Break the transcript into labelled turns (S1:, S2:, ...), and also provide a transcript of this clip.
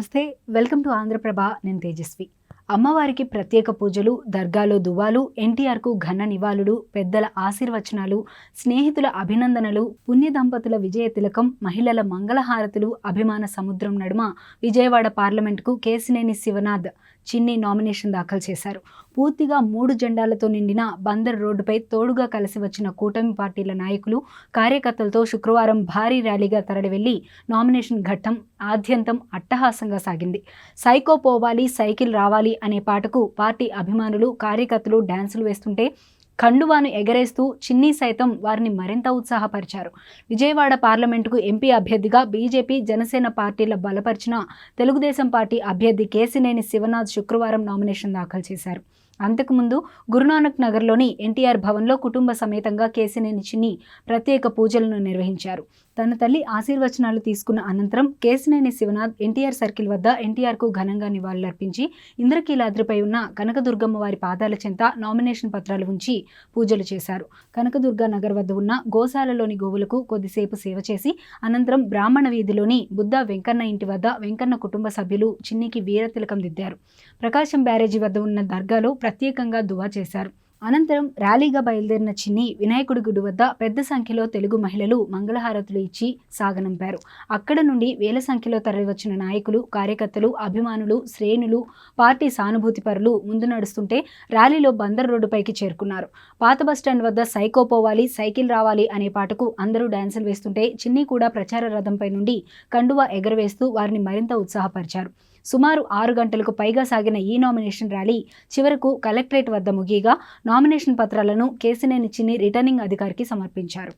S1: నమస్తే, welcome to Andhraprabha. నేను తేజస్వి. అమ్మవారికి ప్రత్యేక పూజలు, దర్గాలో దువాలు, ఎన్టీఆర్కు ఘన నివాళులు, పెద్దల ఆశీర్వచనాలు, స్నేహితుల అభినందనలు, పుణ్య దంపతుల విజయ తిలకం, మహిళల మంగళహారతులు, అభిమాన సముద్రం నడుమ విజయవాడ పార్లమెంటుకు కేశినేని శివనాథ్ చిన్ని నామినేషన్ దాఖలు చేశారు. పూర్తిగా 3 జెండాలతో నిండిన బందర్ రోడ్డుపై తోడుగా కలిసి వచ్చిన కూటమి పార్టీల నాయకులు, కార్యకర్తలతో శుక్రవారం భారీ ర్యాలీగా తరలివెళ్లి నామినేషన్ ఘట్టం ఆద్యంతం అట్టహాసంగా సాగింది. సైకో పోవాలి, సైకిల్ రావాలి అనే పాటకు పార్టీ అభిమానులు, కార్యకర్తలు డ్యాన్సులు వేస్తుంటే కండువాను ఎగరేస్తూ చిన్ని సైతం వారిని మరింత ఉత్సాహపరిచారు. విజయవాడ పార్లమెంటుకు ఎంపీ అభ్యర్థిగా బీజేపీ, జనసేన పార్టీల బలపరిచిన తెలుగుదేశం పార్టీ అభ్యర్థి కేశినేని శివనాథ్ శుక్రవారం నామినేషన్ దాఖలు చేశారు. అంతకుముందు గురునానక్ నగర్లోని ఎన్టీఆర్ భవన్లో కుటుంబ సమేతంగా కేశినేని చిన్ని ప్రత్యేక పూజలను నిర్వహించారు. తన తల్లి ఆశీర్వచనాలు తీసుకున్న అనంతరం కేశినేని శివనాథ్ ఎన్టీఆర్ సర్కిల్ వద్ద ఎన్టీఆర్కు ఘనంగా నివాళులర్పించి ఇంద్రకీలాద్రిపై ఉన్న కనకదుర్గమ్మ వారి పాదాల చెంత నామినేషన్ పత్రాలు ఉంచి పూజలు చేశారు. కనకదుర్గ నగర్ వద్ద ఉన్న గోశాలలోని గోవులకు కొద్దిసేపు సేవ చేసి అనంతరం బ్రాహ్మణ వీధిలోని బుద్ధ వెంకన్న ఇంటి వద్ద వెంకన్న కుటుంబ సభ్యులు చిన్నికి వీరతిలకం దిద్దారు. ప్రకాశం బ్యారేజీ వద్ద ఉన్న దర్గాలో ప్రత్యేకంగా దువా చేశారు. అనంతరం ర్యాలీగా బయలుదేరిన చిన్ని వినాయకుడి గుడి వద్ద పెద్ద సంఖ్యలో తెలుగు మహిళలు మంగళహారతులు ఇచ్చి సాగనంపారు. అక్కడ నుండి వేల సంఖ్యలో తరలివచ్చిన నాయకులు, కార్యకర్తలు, అభిమానులు, శ్రేణులు, పార్టీ సానుభూతి పరులు ముందు నడుస్తుంటే ర్యాలీలో బందర్ రోడ్డుపైకి చేరుకున్నారు. పాత బస్టాండ్ వద్ద సైకో పోవాలి, సైకిల్ రావాలి అనే పాటకు అందరూ డ్యాన్సులు వేస్తుంటే చిన్ని కూడా ప్రచార రథంపై నుండి కండువా ఎగరవేస్తూ వారిని మరింత ఉత్సాహపరిచారు. సుమారు 6 గంటలకు పైగా సాగిన ఈ నామినేషన్ ర్యాలీ చివరకు కలెక్టరేట్ వద్ద ముగియగా నామినేషన్ పత్రాలను కేశినేని చిన్ని రిటర్నింగ్ అధికారికి సమర్పించారు.